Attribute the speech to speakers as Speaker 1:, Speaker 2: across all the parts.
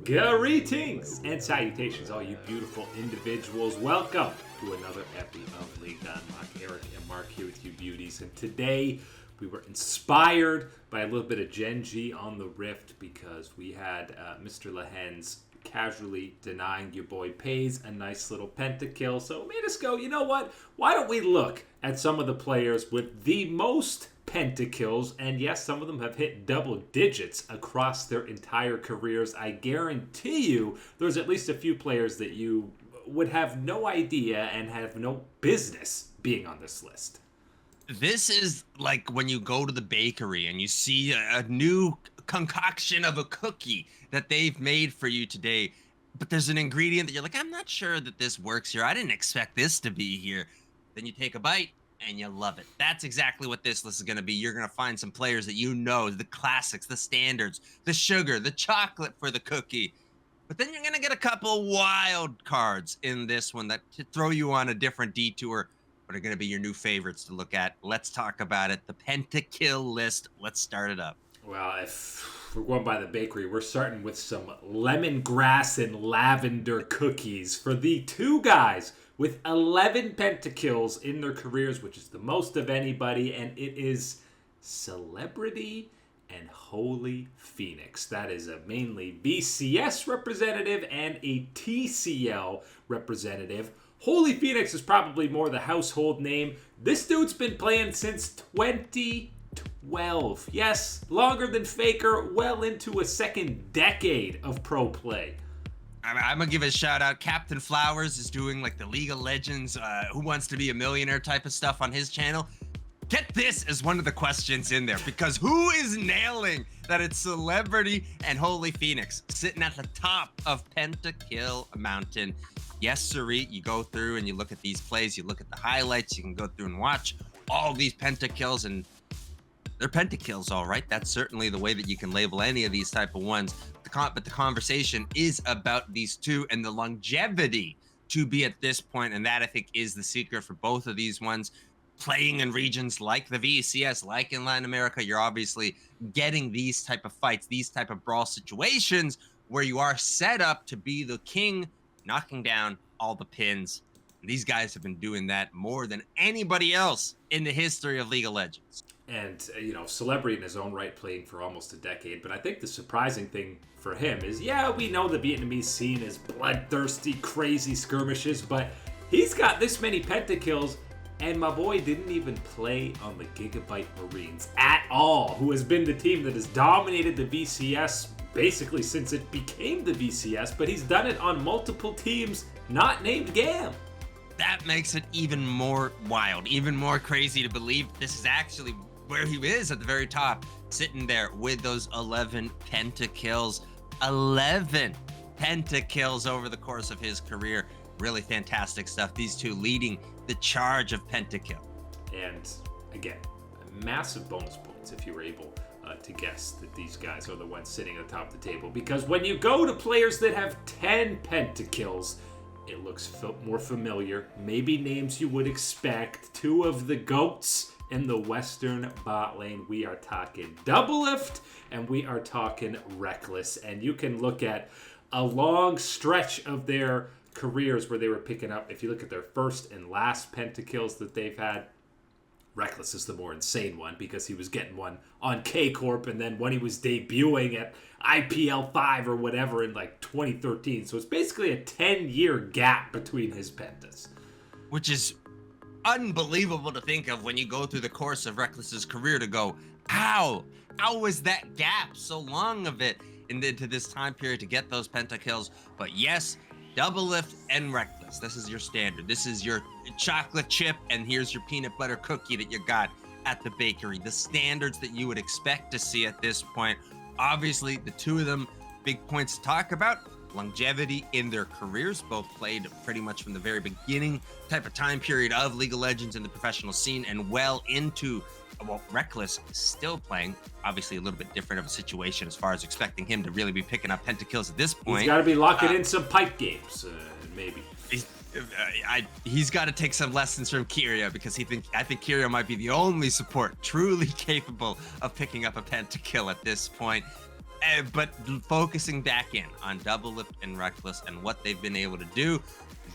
Speaker 1: Greetings and salutations, all you beautiful individuals. Welcome to another epi of League Unlock. Eric and Mark here with you beauties. And today we were inspired by a little bit of Gen G on the Rift because we had Mr. Lehens casually denying your boy Pays a nice little pentakill. So it made us go, you know what? Why don't we look at some of the players with the most pentakills, and yes, some of them have hit double digits across their entire careers. I guarantee you there's at least a few players that you would have no idea and have no business being on this list.
Speaker 2: This is like when you go to the bakery and you see a new concoction of a cookie that they've made for you today, but there's an ingredient that you're like, I'm not sure that this works here. I didn't expect this to be here. Then you take a bite and you love it. That's exactly what this list is going to be. You're going to find some players that you know, the classics, the standards, the sugar, the chocolate for the cookie. But then you're going to get a couple wild cards in this one that throw you on a different detour, but are going to be your new favorites to look at. Let's talk about it. The pentakill list. Let's start it up.
Speaker 1: Well, if we're going by the bakery, we're starting with some lemongrass and lavender cookies for the two guys with 11 pentakills in their careers, which is the most of anybody, and it is Celebrity and Holy Phoenix. That is a mainly BCS representative and a TCL representative. Holy Phoenix is probably more the household name. This dude's been playing since 2012. Yes, longer than Faker, well into a second decade of pro play.
Speaker 2: I'm gonna give a shout out. Captain Flowers is doing like the League of Legends, Who Wants to Be a Millionaire type of stuff on his channel. Get this as one of the questions in there, because who is nailing that it's Celebrity and Holy Phoenix sitting at the top of Pentakill Mountain? Yes, sirree, you go through and you look at these plays, you look at the highlights, you can go through and watch all these pentakills, and they're pentakills, all right. That's certainly the way that you can label any of these type of ones. But the conversation is about these two and the longevity to be at this point, and that I think is the secret for both of these ones. Playing in regions like the VCS, like in Latin America, you're obviously getting these type of fights, these type of brawl situations where you are set up to be the king, knocking down all the pins. And these guys have been doing that more than anybody else in the history of League of Legends.
Speaker 1: And, Celebrity in his own right playing for almost a decade. But I think the surprising thing for him is, yeah, we know the Vietnamese scene is bloodthirsty, crazy skirmishes, but he's got this many pentakills, and my boy didn't even play on the Gigabyte Marines at all, who has been the team that has dominated the VCS basically since it became the VCS, but he's done it on multiple teams not named GAM.
Speaker 2: That makes it even more wild, even more crazy to believe this is actually where he is at the very top, sitting there with those 11 pentakills. 11 pentakills over the course of his career. Really fantastic stuff. These two leading the charge of pentakill.
Speaker 1: And again, massive bonus points if you were able to guess that these guys are the ones sitting on top of the table. Because when you go to players that have 10 pentakills, it looks more familiar. Maybe names you would expect. Two of the GOATs in the Western bot lane. We are talking Doublelift and we are talking Reckless. And you can look at a long stretch of their careers where they were picking up. If you look at their first and last pentakills that they've had, Reckless is the more insane one because he was getting one on K-Corp, and then when he was debuting at IPL 5 or whatever in like 2013. So it's basically a 10-year gap between his pentas.
Speaker 2: Which is unbelievable to think of when you go through the course of Reckless's career to go, how was that gap so long of it into this time period to get those pentakills? But yes, Doublelift and Reckless, this is your standard. This is your chocolate chip, and here's your peanut butter cookie that you got at the bakery. The standards that you would expect to see at this point. Obviously, the two of them, big points to talk about. Longevity in their careers, both played pretty much from the very beginning type of time period of League of Legends in the professional scene and well into, well, Reckless is still playing, obviously a little bit different of a situation as far as expecting him to really be picking up pentakills at this point.
Speaker 1: He's got to be locking in some pipe games, maybe.
Speaker 2: He's got to take some lessons from Kiria, because I think Kiria might be the only support truly capable of picking up a pentakill at this point. But focusing back in on Doublelift and Reckless and what they've been able to do,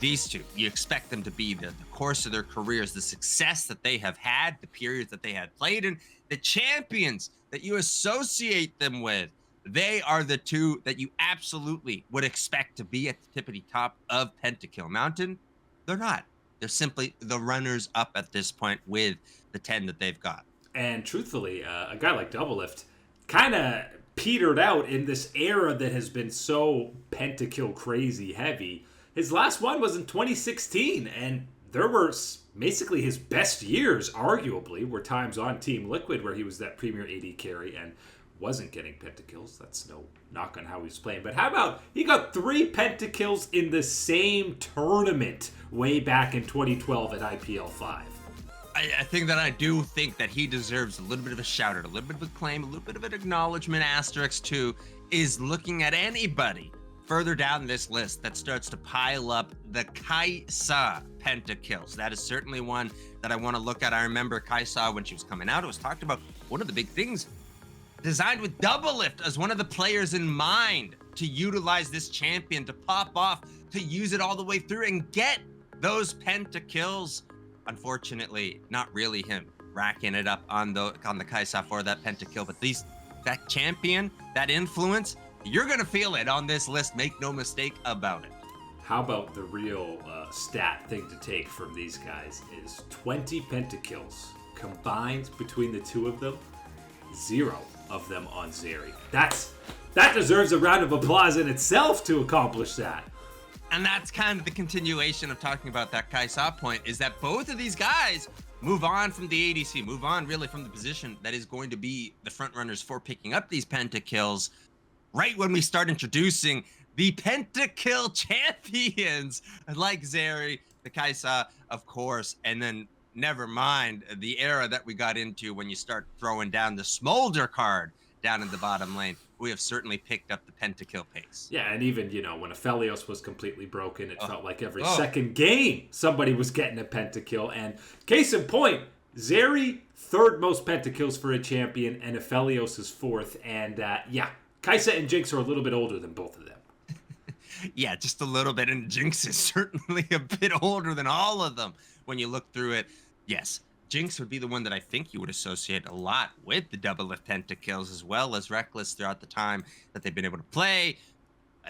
Speaker 2: these two, you expect them to be the course of their careers, the success that they have had, the periods that they had played in, the champions that you associate them with. They are the two that you absolutely would expect to be at the tippity top of Pentakill Mountain. They're not. They're simply the runners up at this point with the 10 that they've got.
Speaker 1: And truthfully, a guy like Doublelift kind of petered out in this era that has been so Pentakill crazy heavy. His last one was in 2016, and there were basically his best years, arguably, were times on Team Liquid where he was that premier AD carry and wasn't getting pentakills. That's no knock on how he was playing. But how about he got 3 pentakills in the same tournament way back in 2012 at IPL 5?
Speaker 2: I think that he deserves a little bit of a shout out, a little bit of a claim, a little bit of an acknowledgement asterisk too, is looking at anybody further down this list that starts to pile up the Kai'Sa pentakills. That is certainly one that I want to look at. I remember Kai'Sa when she was coming out, it was talked about one of the big things, designed with Doublelift as one of the players in mind to utilize this champion, to pop off, to use it all the way through and get those pentakills. Unfortunately, not really him racking it up on the Kai'Sa for that pentakill, but that champion, that influence, you're gonna feel it on this list. Make no mistake about it.
Speaker 1: How about the real stat thing to take from these guys is 20 pentakills combined between the two of them, 0 of them on Zeri. That deserves a round of applause in itself to accomplish that.
Speaker 2: And that's kind of the continuation of talking about that Kai'Sa point, is that both of these guys move on from the ADC, move on really from the position that is going to be the front runners for picking up these pentakills right when we start introducing the pentakill champions like Zeri, the Kai'Sa, of course, and then never mind the era that we got into when you start throwing down the Smolder card down in the bottom lane. We have certainly picked up the pentakill pace.
Speaker 1: Yeah, and even, when Aphelios was completely broken, it felt like every second game somebody was getting a pentakill. And case in point, Zeri, 3rd most pentakills for a champion, and Aphelios is 4th. And Kai'Sa and Jinx are a little bit older than both of them.
Speaker 2: Yeah, just a little bit. And Jinx is certainly a bit older than all of them when you look through it. Yes, Jinx would be the one that I think you would associate a lot with the Doublelift pentakills, as well as Reckless throughout the time that they've been able to play.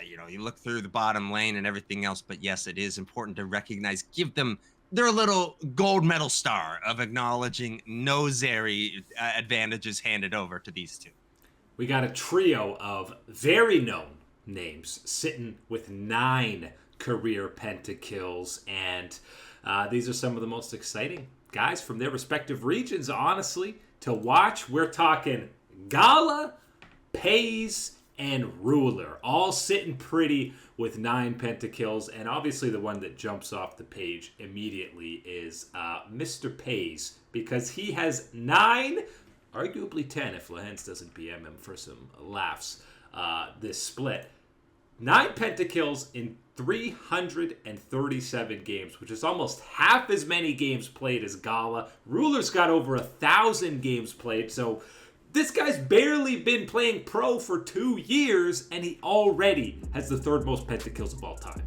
Speaker 2: You look through the bottom lane and everything else, but yes, it is important to recognize, give them their little gold medal star of acknowledging no Zeri advantages handed over to these two.
Speaker 1: We got a trio of very known names sitting with 9 career pentakills, and these are some of the most exciting guys from their respective regions, honestly, to watch. We're talking Gala, Pays, and Ruler, all sitting pretty with 9 pentakills. And obviously the one that jumps off the page immediately is Mr. Pays, because he has 9, arguably 10 if Lehens doesn't BM him for some laughs this split. 9 pentakills in 337 games, which is almost half as many games played as Gala. Ruler's got over 1,000 games played, so this guy's barely been playing pro for 2 years, and he already has the 3rd most pentakills of all time.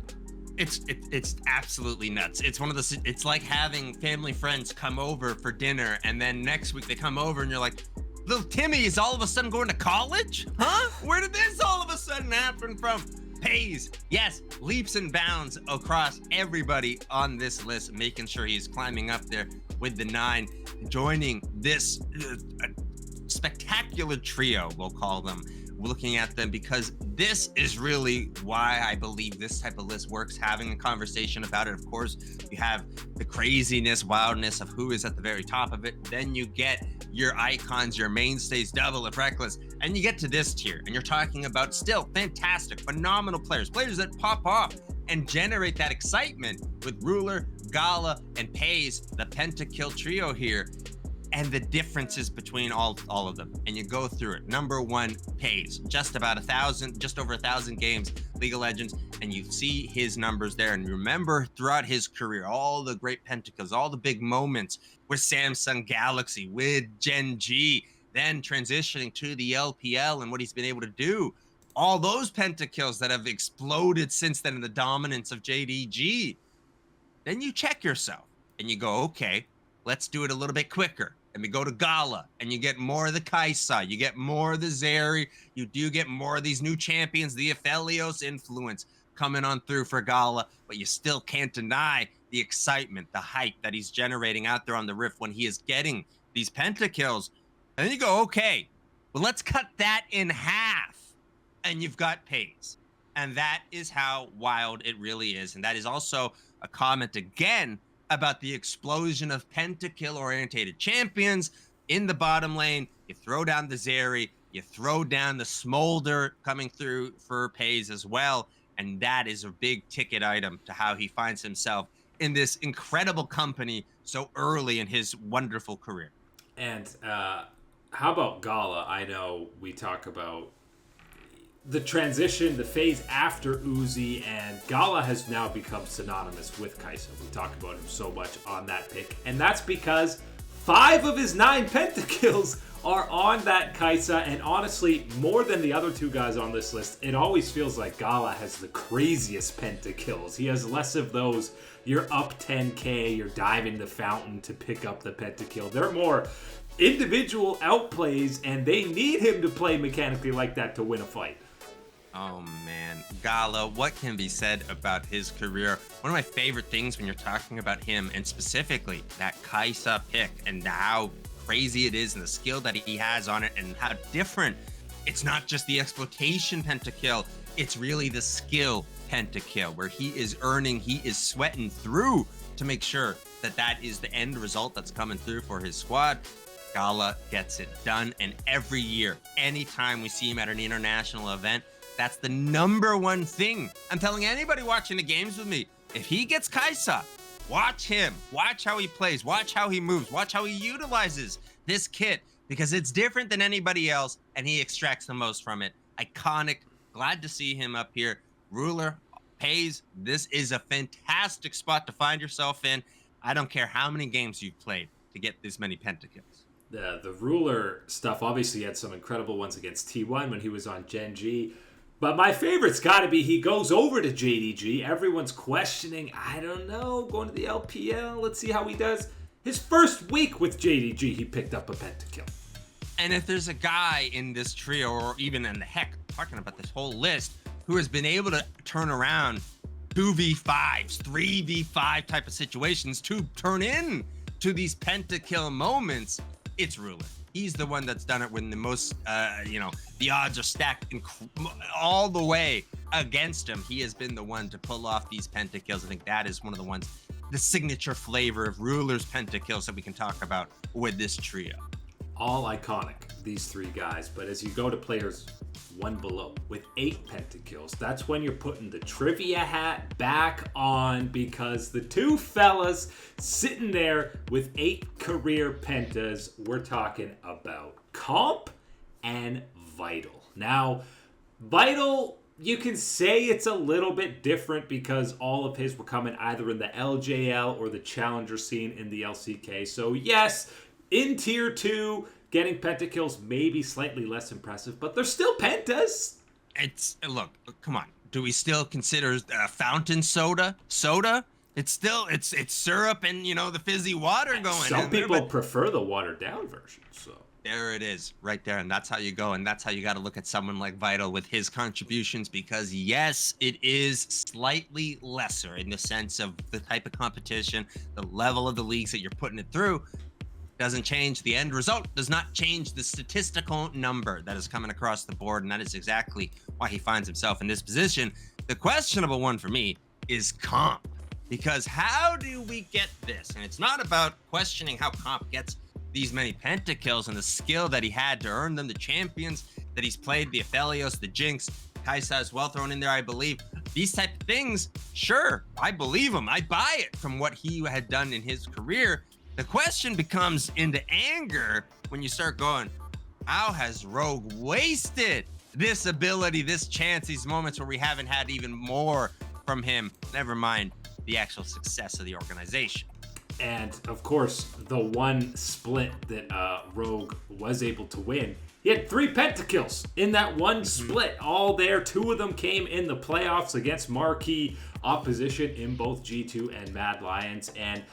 Speaker 2: It's absolutely nuts. It's like having family friends come over for dinner, and then next week they come over and you're like, little Timmy is all of a sudden going to college? Huh? Where did this all of a sudden happen from? Pays, yes, leaps and bounds across everybody on this list, making sure he's climbing up there with the 9, joining this spectacular trio, we'll call them, looking at them, because this is really why I believe this type of list works, having a conversation about it. Of course, you have the craziness, wildness of who is at the very top of it. Then you get your icons, your mainstays, Doublelift, Reckless, and you get to this tier, and you're talking about still fantastic, phenomenal players that pop off and generate that excitement with Ruler, Gala, and Pays, the pentakill trio here. And the differences between all of them, and you go through it. Number 1, Pays, just over 1,000 games, League of Legends, and you see his numbers there. And remember, throughout his career, all the great pentakills, all the big moments with Samsung Galaxy, with Gen G, then transitioning to the LPL and what he's been able to do, all those pentakills that have exploded since then in the dominance of JDG, then you check yourself and you go, okay, let's do it a little bit quicker. And we go to Gala and you get more of the Kai'Sa, you get more of the Zeri, you do get more of these new champions, the Aphelios influence coming on through for Gala, but you still can't deny the excitement, the hype that he's generating out there on the Rift when he is getting these pentakills. And then you go, okay, well, let's cut that in half. And you've got Pays. And that is how wild it really is. And that is also a comment again about the explosion of pentakill-orientated champions in the bottom lane. You throw down the Zeri, you throw down the Smolder coming through for Pays as well. And that is a big ticket item to how he finds himself in this incredible company so early in his wonderful career.
Speaker 1: And how about Gala? I know we talk about the transition, the phase after Uzi, and Gala has now become synonymous with Kai'Sa. We talk about him so much on that pick, and that's because 5 of his 9 pentakills are on that Kai'Sa, and honestly, more than the other 2 guys on this list, it always feels like Gala has the craziest pentakills. He has less of those, you're up 10k, you're diving the fountain to pick up the pentakill. They're more individual outplays, and they need him to play mechanically like that to win a fight.
Speaker 2: Oh man, Gala, what can be said about his career? One of my favorite things when you're talking about him, and specifically that Kai'Sa pick and how crazy it is and the skill that he has on it and how different. It's not just the exploitation pentakill, it's really the skill pentakill where he is earning, he is sweating through to make sure that that is the end result that's coming through for his squad. Gala gets it done, and every year, anytime we see him at an international event, that's the #1 thing I'm telling anybody watching the games with me. If he gets Kai'Sa, watch him. Watch how he plays. Watch how he moves. Watch how he utilizes this kit, because it's different than anybody else, and he extracts the most from it. Iconic. Glad to see him up here. Ruler, Pays. This is a fantastic spot to find yourself in. I don't care how many games you've played to get this many pentakills.
Speaker 1: The Ruler stuff obviously had some incredible ones against T1 when he was on Gen G. But my favorite's got to be he goes over to JDG. Everyone's questioning, I don't know, going to the LPL. Let's see how he does. His first week with JDG, he picked up a pentakill.
Speaker 2: And if there's a guy in this trio, or even in the heck, talking about this whole list, who has been able to turn around 2v5s, 3v5 type of situations to turn in to these pentakill moments, it's Ruler. He's the one that's done it when the most, the odds are stacked all the way against him. He has been the one to pull off these pentakills. I think that is one of the ones, the signature flavor of Ruler's pentakills that we can talk about with this trio.
Speaker 1: All iconic, these 3 guys. But as you go to players 1 below with 8 pentakills, that's when you're putting the trivia hat back on, because the 2 fellas sitting there with 8 career pentas, we're talking about Comp and Vital. Now, Vital, you can say it's a little bit different because all of his were coming either in the LJL or the challenger scene in the LCK. So yes, in tier 2, getting pentakills may be slightly less impressive, but they're still pentas.
Speaker 2: Look, come on. Do we still consider fountain soda? It's still, it's syrup and, the fizzy water going
Speaker 1: Some
Speaker 2: in
Speaker 1: people
Speaker 2: there, but
Speaker 1: prefer the watered down version, so.
Speaker 2: There it is, right there, and that's how you go, and that's how you got to look at someone like Vital with his contributions, because yes, it is slightly lesser in the sense of the type of competition, the level of the leagues that you're putting it through. Doesn't change the end result, does not change the statistical number that is coming across the board, and that is exactly why he finds himself in this position. The questionable one for me is Comp, because how do we get this? And it's not about questioning how Comp gets these many pentakills and the skill that he had to earn them, the champions that he's played, the Aphelios, the Jinx, Kai'Sa as well thrown in there, I believe. These type of things, sure, I believe him. I buy it from what he had done in his career. The question becomes into anger when you start going, how has Rogue wasted this ability, this chance, these moments where we haven't had even more from him? Never mind the actual success of the organization.
Speaker 1: And of course, the one split that Rogue was able to win, he had 3 pentakills in that one split. All there. 2 of them came in the playoffs against marquee opposition in both G2 and Mad Lions. And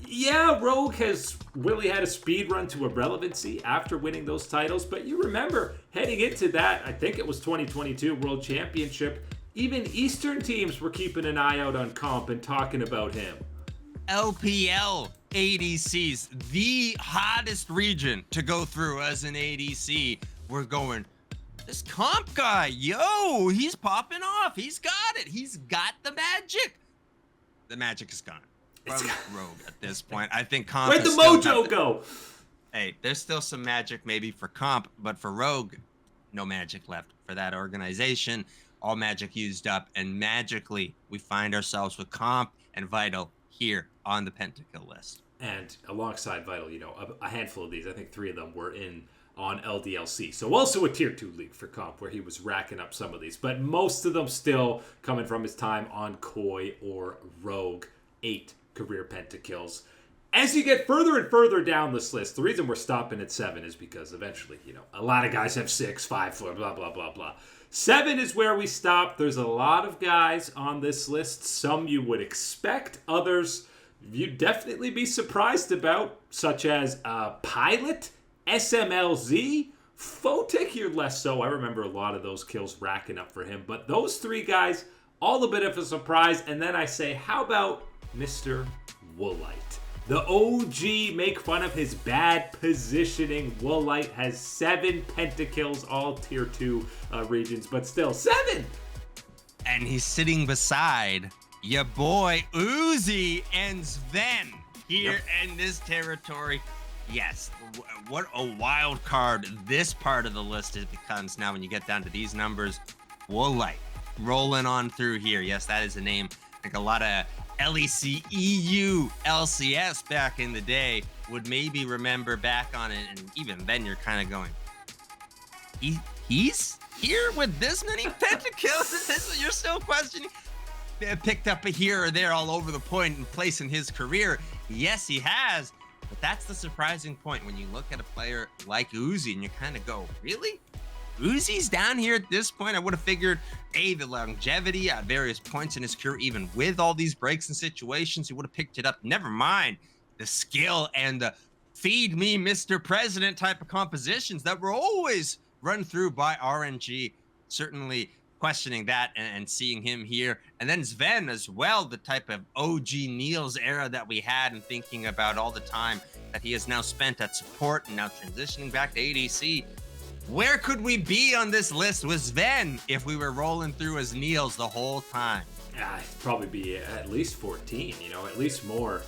Speaker 1: yeah, Rogue has really had a speed run to irrelevancy after winning those titles. But you remember, heading into that, I think it was 2022 World Championship, even Eastern teams were keeping an eye out on Comp and talking about him.
Speaker 2: LPL ADCs, the hottest region to go through as an ADC. We're going, this Comp guy, yo, he's popping off. He's got it. He's got the magic. The magic is gone from Rogue at this point. I think Comp.
Speaker 1: Where'd the mojo go?
Speaker 2: Hey, there's still some magic maybe for Comp, but for Rogue, no magic left for that organization. All magic used up, and magically we find ourselves with Comp and Vital here on the pentakill list.
Speaker 1: And alongside Vital, you know, a handful of these, I think 3 of them were in on LDLC. So also a tier 2 league for Comp where he was racking up some of these, but most of them still coming from his time on Koi or Rogue. 8 career pentakills. As you get further and further down this list, the reason we're stopping at 7 is because eventually, you know, a lot of guys have 6, 5, 4, blah, blah, blah, blah. 7 is where we stop. There's a lot of guys on this list. Some you would expect, others you'd definitely be surprised about, such as Pilot, SMLZ, Photic, you're less so. I remember a lot of those kills racking up for him. But those 3 guys, all a bit of a surprise. And then I say, how about Mr. Woolite? The OG, make fun of his bad positioning. Woolite has 7 pentakills, all tier 2 regions, but still 7!
Speaker 2: And he's sitting beside your boy Uzi and Sven here in this territory. Yes, what a wild card this part of the list it becomes now when you get down to these numbers. Woolite rolling on through here. Yes, that is a name. I think a lot of LEC, EU, LCS back in the day would maybe remember back on it, and even then you're kind of going, he's here with this many pentakills? Is this what you're still questioning? Picked up a here or there all over the point and place in his career. Yes, he has, but that's the surprising point when you look at a player like Uzi and you kind of go, really? Uzi's down here at this point? I would have figured, the longevity at various points in his career, even with all these breaks and situations, he would have picked it up. Never mind the skill and the feed me, Mr. President type of compositions that were always run through by RNG. Certainly questioning that and seeing him here. And then Sven as well, the type of OG Niels era that we had and thinking about all the time that he has now spent at support and now transitioning back to ADC. Where could we be on this list with Sven if we were rolling through as Niels the whole time?
Speaker 1: Yeah, it'd probably be at least 14, you know, at least more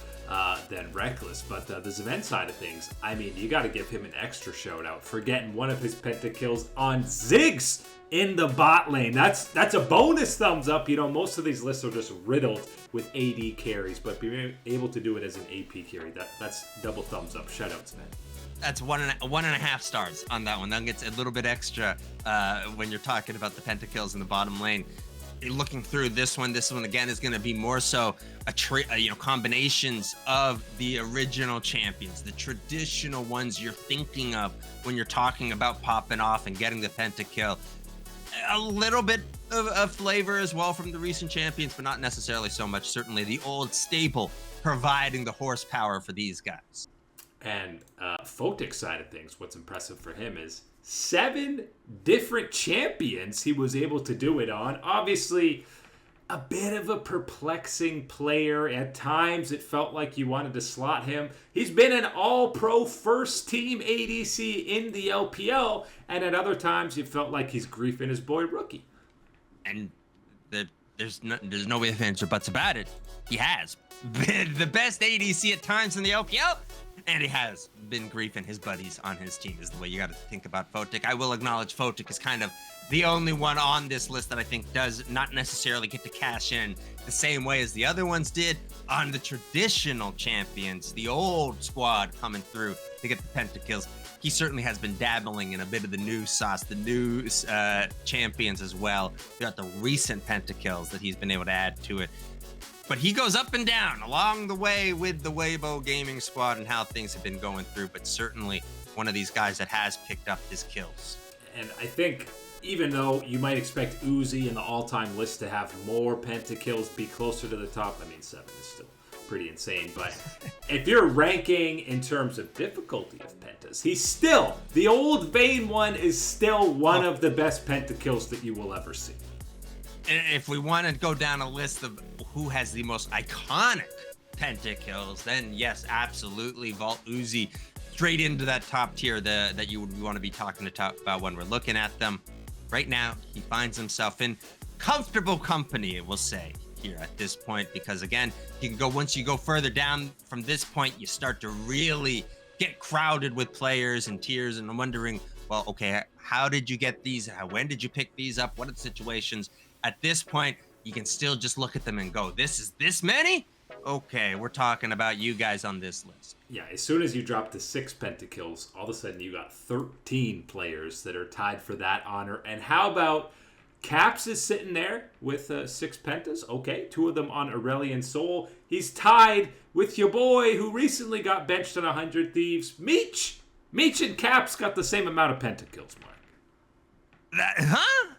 Speaker 1: than Reckless. But the Sven side of things, I mean, you got to give him an extra shout out for getting one of his pentakills on Ziggs in the bot lane. That's a bonus thumbs up. You know, most of these lists are just riddled with AD carries, but being able to do it as an AP carry, that's double thumbs up. Shout out, Sven.
Speaker 2: That's one and a half stars on that one. That gets a little bit extra when you're talking about the pentakills in the bottom lane. Looking through this one again is going to be more so combinations of the original champions, the traditional ones you're thinking of when you're talking about popping off and getting the pentakill. A little bit of flavor as well from the recent champions, but not necessarily so much. Certainly the old staple providing the horsepower for these guys.
Speaker 1: And Photic's side of things, what's impressive for him is 7 different champions he was able to do it on. Obviously, a bit of a perplexing player. At times, it felt like you wanted to slot him. He's been an all-pro first-team ADC in the LPL, and at other times, it felt like he's griefing his boy Rookie.
Speaker 2: And there's no way ifs or buts about it. He has been the best ADC at times in the LPL. And he has been griefing his buddies on his team is the way you got to think about Photic. I will acknowledge Photic is kind of the only one on this list that I think does not necessarily get to cash in the same way as the other ones did on the traditional champions, the old squad coming through to get the pentakills. He certainly has been dabbling in a bit of the new sauce, the new champions as well. We got the recent pentakills that he's been able to add to it. But he goes up and down along the way with the Weibo gaming squad and how things have been going through. But certainly one of these guys that has picked up his kills.
Speaker 1: And I think even though you might expect Uzi in the all-time list to have more pentakills, be closer to the top, I mean, 7 is still pretty insane. But if you're ranking in terms of difficulty of pentas, he's still, the old vain one is still one of the best pentakills that you will ever see.
Speaker 2: And if we want to go down a list of who has the most iconic pentakills, then yes, absolutely, Vault Uzi straight into that top tier that you would want to be talking about when we're looking at them. Right now, he finds himself in comfortable company, we'll say, here at this point, because again, you can go, once you go further down from this point, you start to really get crowded with players and tiers, and I'm wondering, well, okay, how did you get these? When did you pick these up? What are the situations? At this point, you can still just look at them and go, this is this many? Okay, we're talking about you guys on this list.
Speaker 1: Yeah, as soon as you drop to 6 pentakills, all of a sudden you got 13 players that are tied for that honor. And how about Caps is sitting there with 6 pentas? Okay, 2 of them on Aurelion Sol. He's tied with your boy who recently got benched on 100 Thieves, Meech. Meech and Caps got the same amount of pentakills, Mark.
Speaker 2: Huh?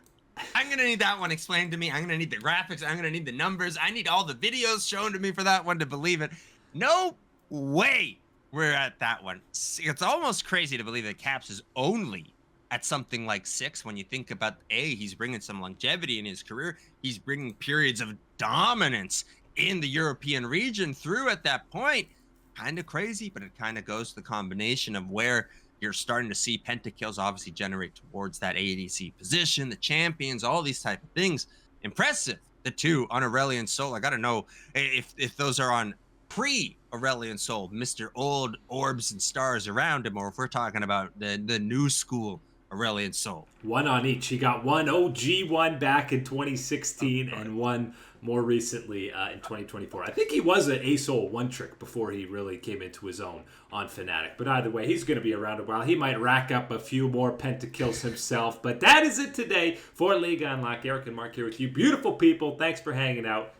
Speaker 2: I'm going to need that one explained to me. I'm going to need the graphics. I'm going to need the numbers. I need all the videos shown to me for that one to believe it. No way we're at that one. It's almost crazy to believe that Caps is only at something like 6 when you think about, he's bringing some longevity in his career. He's bringing periods of dominance in the European region through at that point. Kind of crazy, but it kind of goes to the combination of where you're starting to see pentakills obviously generate towards that ADC position, the champions, all these type of things. Impressive. The 2 on Aurelion Sol. I got to know if those are on pre-Aurelion Sol, Mr. Old Orbs and Stars around him, or if we're talking about the new school Aurelion Sol.
Speaker 1: 1 on each. He got 1 OG one back in 2016 and 1 more recently in 2024. I think he was an A-Sol one trick before he really came into his own on Fnatic. But either way, he's going to be around a while. He might rack up a few more pentakills himself. But that is it today for League Unlock. Eric and Mark here with you. Beautiful people. Thanks for hanging out.